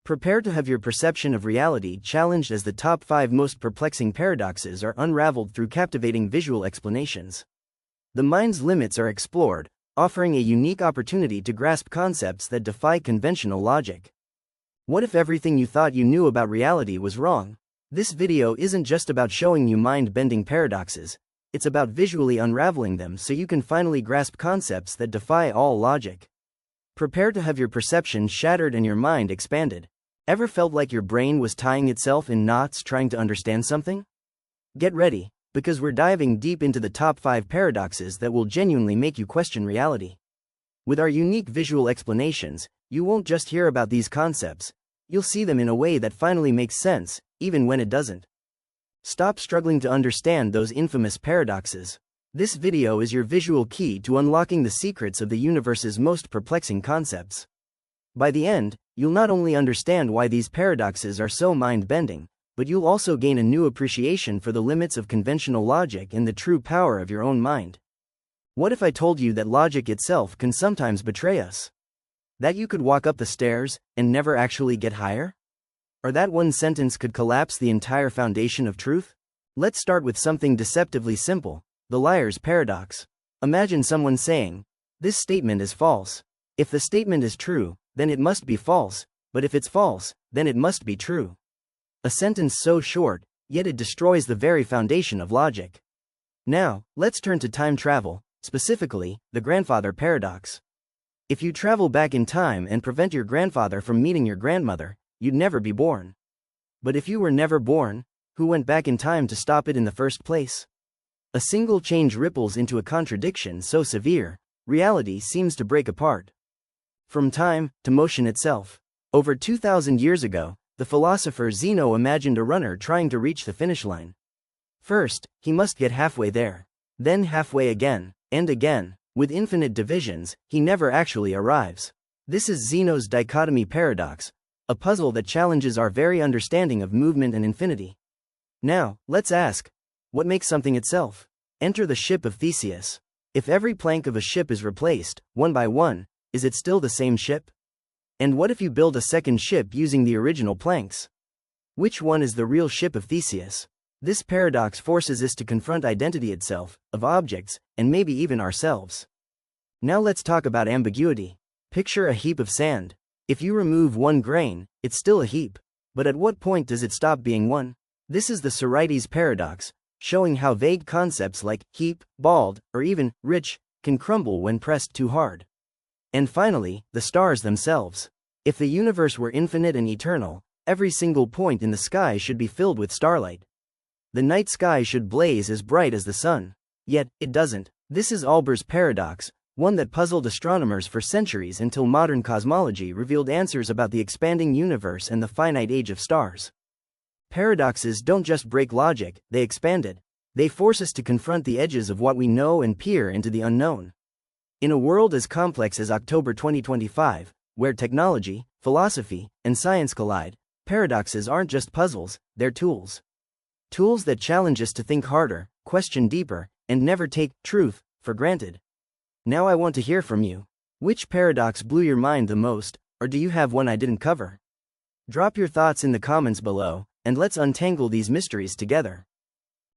Prepare to have your perception of reality challenged as the top 5 most perplexing paradoxes are unraveled through captivating visual explanations. The mind's limits are explored, offering a unique opportunity to grasp concepts that defy conventional logic. What if everything you thought you knew about reality was wrong? This video isn't just about showing you mind-bending paradoxes, it's about visually unraveling them so you can finally grasp concepts that defy all logic. Prepare to have your perception shattered and your mind expanded. Ever felt like your brain was tying itself in knots trying to understand something? Get ready, because we're diving deep into the top 5 paradoxes that will genuinely make you question reality. With our unique visual explanations, you won't just hear about these concepts, you'll see them in a way that finally makes sense, even when it doesn't. Stop struggling to understand those infamous paradoxes. This video is your visual key to unlocking the secrets of the universe's most perplexing concepts. By the end, you'll not only understand why these paradoxes are so mind-bending, but you'll also gain a new appreciation for the limits of conventional logic and the true power of your own mind. What if I told you that logic itself can sometimes betray us? That you could walk up the stairs and never actually get higher? Or that one sentence could collapse the entire foundation of truth? Let's start with something deceptively simple, the liar's paradox. Imagine someone saying, "This statement is false. If the statement is true, then it must be false, but if it's false, then it must be true." A sentence so short, yet it destroys the very foundation of logic. Now, let's turn to time travel, specifically, the grandfather paradox. If you travel back in time and prevent your grandfather from meeting your grandmother, you'd never be born. But if you were never born, who went back in time to stop it in the first place? A single change ripples into a contradiction so severe, reality seems to break apart. From time to motion itself. Over 2,000 years ago, the philosopher Zeno imagined a runner trying to reach the finish line. First, he must get halfway there. Then halfway again, and again. With infinite divisions, he never actually arrives. This is Zeno's dichotomy paradox, a puzzle that challenges our very understanding of movement and infinity. Now, let's ask, what makes something itself? Enter the ship of Theseus. If every plank of a ship is replaced, one by one, is it still the same ship? And what if you build a second ship using the original planks? Which one is the real ship of Theseus? This paradox forces us to confront identity itself, of objects, and maybe even ourselves. Now let's talk about ambiguity. Picture a heap of sand. If you remove one grain, it's still a heap. But at what point does it stop being one? This is the Sorites paradox, showing how vague concepts like heap, bald, or even rich can crumble when pressed too hard. And finally, the stars themselves. If the universe were infinite and eternal, every single point in the sky should be filled with starlight. The night sky should blaze as bright as the sun. Yet, it doesn't. This is Olber's paradox, one that puzzled astronomers for centuries until modern cosmology revealed answers about the expanding universe and the finite age of stars. Paradoxes don't just break logic, they expand it. They force us to confront the edges of what we know and peer into the unknown. In a world as complex as October 2025, where technology, philosophy, and science collide, paradoxes aren't just puzzles, they're tools. Tools that challenge us to think harder, question deeper, and never take truth for granted. Now I want to hear from you. Which paradox blew your mind the most, or do you have one I didn't cover? Drop your thoughts in the comments below, and let's untangle these mysteries together.